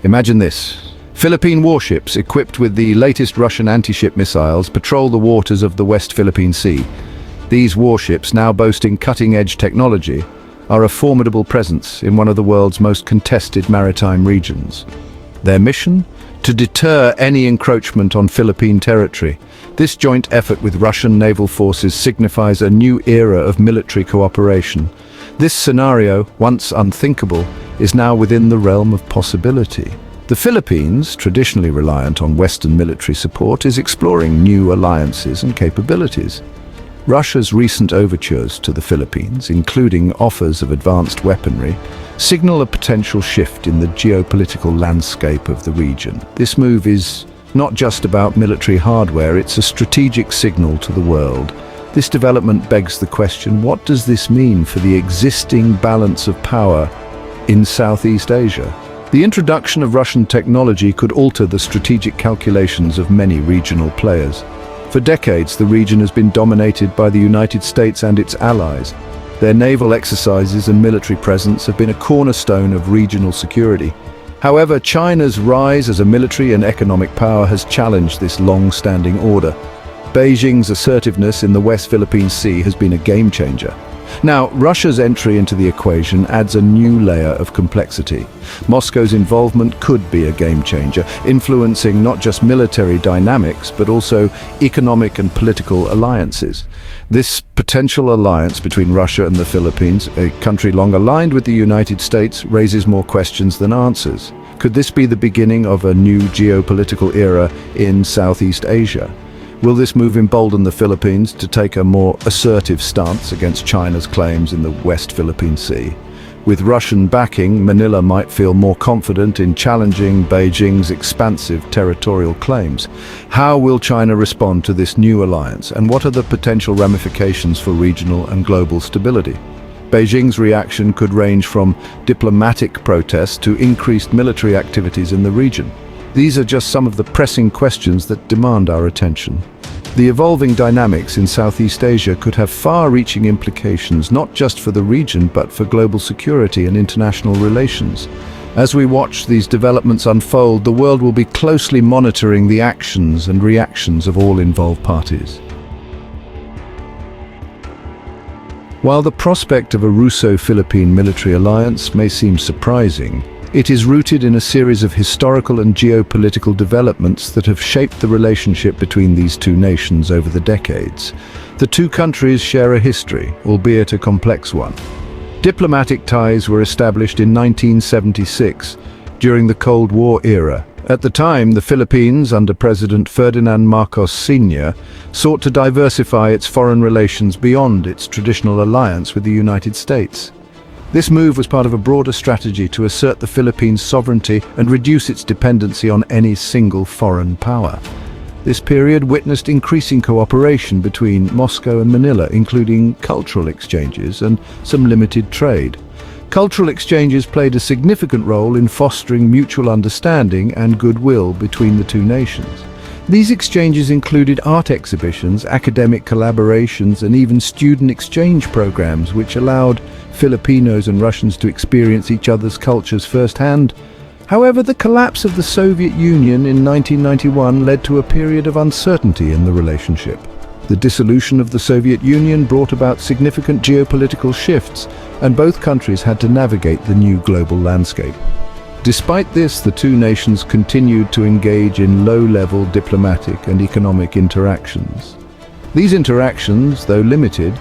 Imagine this. Philippine warships equipped with the latest Russian anti-ship missiles patrol the waters of the West Philippine Sea. These warships, now boasting cutting-edge technology, are a formidable presence in one of the world's most contested maritime regions. Their mission? To deter any encroachment on Philippine territory. This joint effort with Russian naval forces signifies a new era of military cooperation. This scenario, once unthinkable, is now within the realm of possibility. The Philippines, traditionally reliant on Western military support, is exploring new alliances and capabilities. Russia's recent overtures to the Philippines, including offers of advanced weaponry, signal a potential shift in the geopolitical landscape of the region. This move is not just about military hardware, it's a strategic signal to the world. This development begs the question, what does this mean for the existing balance of power in Southeast Asia? The introduction of Russian technology could alter the strategic calculations of many regional players. For decades, the region has been dominated by the United States and its allies. Their naval exercises and military presence have been a cornerstone of regional security. However, China's rise as a military and economic power has challenged this long-standing order. Beijing's assertiveness in the West Philippine Sea has been a game-changer. Now, Russia's entry into the equation adds a new layer of complexity. Moscow's involvement could be a game-changer, influencing not just military dynamics, but also economic and political alliances. This potential alliance between Russia and the Philippines, a country long aligned with the United States, raises more questions than answers. Could this be the beginning of a new geopolitical era in Southeast Asia? Will this move embolden the Philippines to take a more assertive stance against China's claims in the West Philippine Sea? With Russian backing, Manila might feel more confident in challenging Beijing's expansive territorial claims. How will China respond to this new alliance, and what are the potential ramifications for regional and global stability? Beijing's reaction could range from diplomatic protests to increased military activities in the region. These are just some of the pressing questions that demand our attention. The evolving dynamics in Southeast Asia could have far-reaching implications not just for the region but for global security and international relations. As we watch these developments unfold, the world will be closely monitoring the actions and reactions of all involved parties. While the prospect of a Russo-Philippine military alliance may seem surprising, it is rooted in a series of historical and geopolitical developments that have shaped the relationship between these two nations over the decades. The two countries share a history, albeit a complex one. Diplomatic ties were established in 1976, during the Cold War era. At the time, the Philippines, under President Ferdinand Marcos Sr., sought to diversify its foreign relations beyond its traditional alliance with the United States. This move was part of a broader strategy to assert the Philippines' sovereignty and reduce its dependency on any single foreign power. This period witnessed increasing cooperation between Moscow and Manila, including cultural exchanges and some limited trade. Cultural exchanges played a significant role in fostering mutual understanding and goodwill between the two nations. These exchanges included art exhibitions, academic collaborations, and even student exchange programs, which allowed Filipinos and Russians to experience each other's cultures firsthand. However, the collapse of the Soviet Union in 1991 led to a period of uncertainty in the relationship. The dissolution of the Soviet Union brought about significant geopolitical shifts, and both countries had to navigate the new global landscape. Despite this, the two nations continued to engage in low-level diplomatic and economic interactions. These interactions, though limited,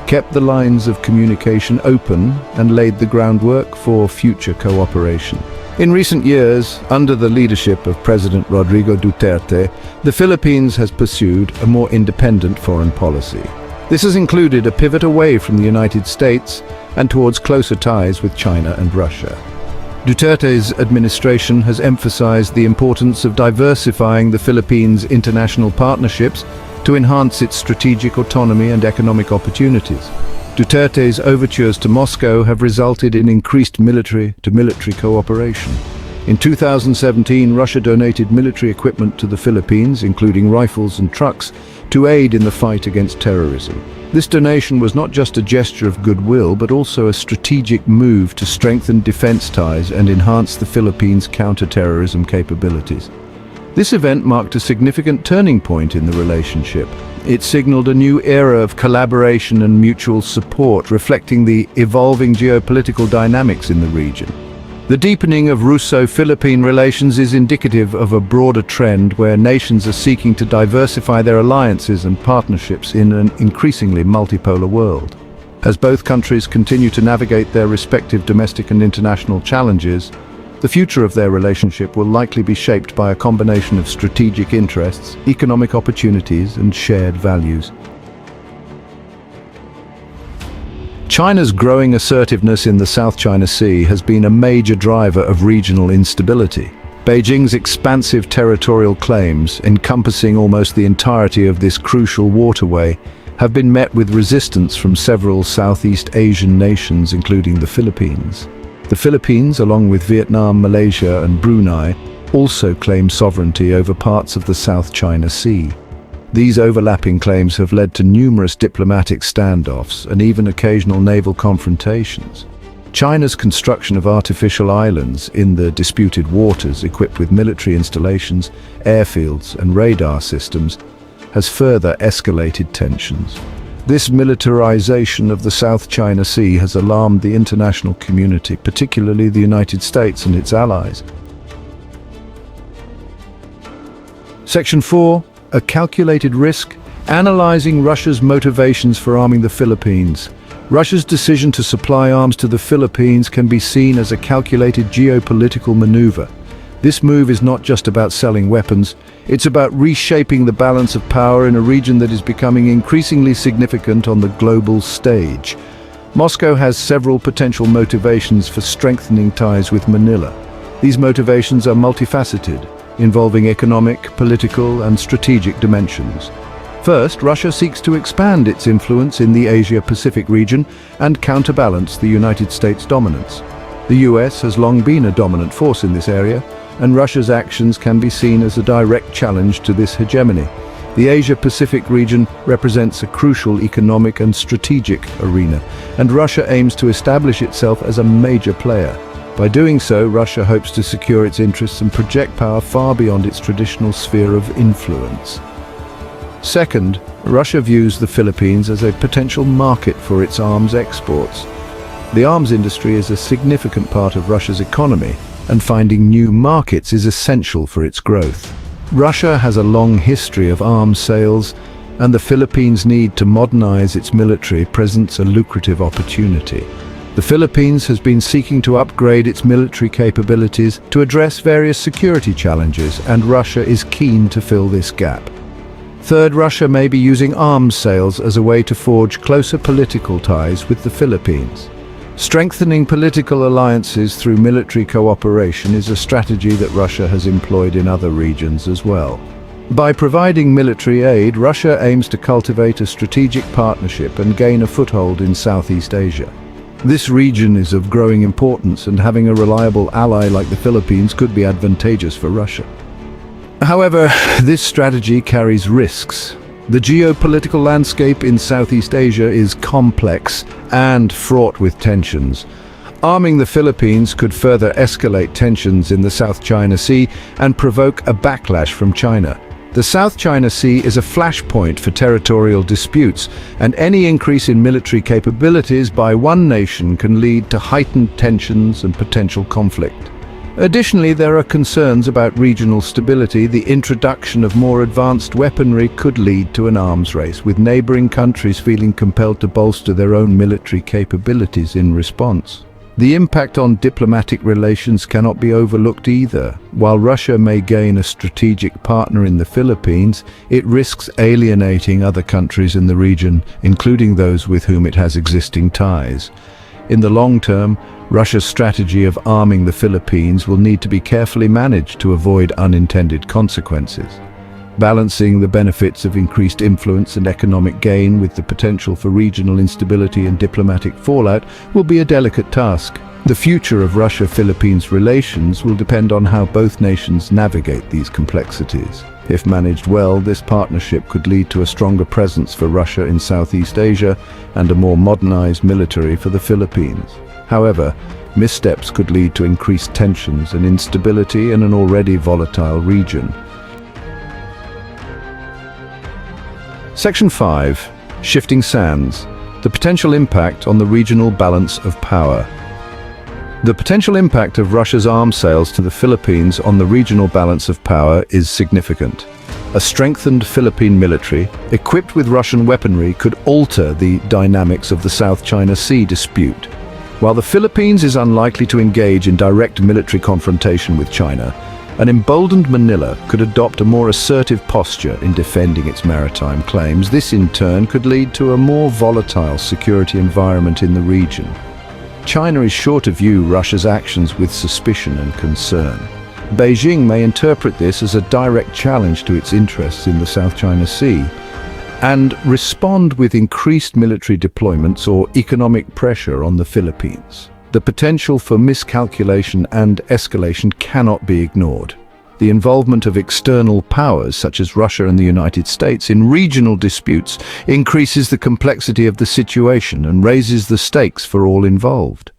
kept the lines of communication open and laid the groundwork for future cooperation. In recent years, under the leadership of President Rodrigo Duterte, the Philippines has pursued a more independent foreign policy. This has included a pivot away from the United States and towards closer ties with China and Russia. Duterte's administration has emphasized the importance of diversifying the Philippines' international partnerships to enhance its strategic autonomy and economic opportunities. Duterte's overtures to Moscow have resulted in increased military-to-military cooperation. In 2017, Russia donated military equipment to the Philippines, including rifles and trucks, to aid in the fight against terrorism. This donation was not just a gesture of goodwill, but also a strategic move to strengthen defense ties and enhance the Philippines' counter-terrorism capabilities. This event marked a significant turning point in the relationship. It signaled a new era of collaboration and mutual support, reflecting the evolving geopolitical dynamics in the region. The deepening of Russo-Philippine relations is indicative of a broader trend where nations are seeking to diversify their alliances and partnerships in an increasingly multipolar world. As both countries continue to navigate their respective domestic and international challenges, the future of their relationship will likely be shaped by a combination of strategic interests, economic opportunities, and shared values. China's growing assertiveness in the South China Sea has been a major driver of regional instability. Beijing's expansive territorial claims, encompassing almost the entirety of this crucial waterway, have been met with resistance from several Southeast Asian nations, including the Philippines. The Philippines, along with Vietnam, Malaysia, and Brunei, also claim sovereignty over parts of the South China Sea. These overlapping claims have led to numerous diplomatic standoffs and even occasional naval confrontations. China's construction of artificial islands in the disputed waters, equipped with military installations, airfields, and radar systems, has further escalated tensions. This militarization of the South China Sea has alarmed the international community, particularly the United States and its allies. Section 4. A calculated risk, analyzing Russia's motivations for arming the Philippines. Russia's decision to supply arms to the Philippines can be seen as a calculated geopolitical maneuver. This move is not just about selling weapons, it's about reshaping the balance of power in a region that is becoming increasingly significant on the global stage. Moscow has several potential motivations for strengthening ties with Manila. These motivations are multifaceted, involving economic, political, and strategic dimensions. First, Russia seeks to expand its influence in the Asia-Pacific region and counterbalance the United States' dominance. The US has long been a dominant force in this area, and Russia's actions can be seen as a direct challenge to this hegemony. The Asia-Pacific region represents a crucial economic and strategic arena, and Russia aims to establish itself as a major player. By doing so, Russia hopes to secure its interests and project power far beyond its traditional sphere of influence. Second, Russia views the Philippines as a potential market for its arms exports. The arms industry is a significant part of Russia's economy, and finding new markets is essential for its growth. Russia has a long history of arms sales, and the Philippines' need to modernize its military presents a lucrative opportunity. The Philippines has been seeking to upgrade its military capabilities to address various security challenges, and Russia is keen to fill this gap. Third, Russia may be using arms sales as a way to forge closer political ties with the Philippines. Strengthening political alliances through military cooperation is a strategy that Russia has employed in other regions as well. By providing military aid, Russia aims to cultivate a strategic partnership and gain a foothold in Southeast Asia. This region is of growing importance, and having a reliable ally like the Philippines could be advantageous for Russia. However, this strategy carries risks. The geopolitical landscape in Southeast Asia is complex and fraught with tensions. Arming the Philippines could further escalate tensions in the South China Sea and provoke a backlash from China. The South China Sea is a flashpoint for territorial disputes, and any increase in military capabilities by one nation can lead to heightened tensions and potential conflict. Additionally, there are concerns about regional stability. The introduction of more advanced weaponry could lead to an arms race, with neighboring countries feeling compelled to bolster their own military capabilities in response. The impact on diplomatic relations cannot be overlooked either. While Russia may gain a strategic partner in the Philippines, it risks alienating other countries in the region, including those with whom it has existing ties. In the long term, Russia's strategy of arming the Philippines will need to be carefully managed to avoid unintended consequences. Balancing the benefits of increased influence and economic gain with the potential for regional instability and diplomatic fallout will be a delicate task. The future of Russia-Philippines relations will depend on how both nations navigate these complexities. If managed well, this partnership could lead to a stronger presence for Russia in Southeast Asia and a more modernized military for the Philippines. However, missteps could lead to increased tensions and instability in an already volatile region. Section 5. Shifting sands. The potential impact on the regional balance of power. The potential impact of Russia's arms sales to the Philippines on the regional balance of power is significant. A strengthened Philippine military, equipped with Russian weaponry, could alter the dynamics of the South China Sea dispute. While the Philippines is unlikely to engage in direct military confrontation with China, an emboldened Manila could adopt a more assertive posture in defending its maritime claims. This in turn could lead to a more volatile security environment in the region. China is sure to view Russia's actions with suspicion and concern. Beijing may interpret this as a direct challenge to its interests in the South China Sea and respond with increased military deployments or economic pressure on the Philippines. The potential for miscalculation and escalation cannot be ignored. The involvement of external powers such as Russia and the United States in regional disputes increases the complexity of the situation and raises the stakes for all involved.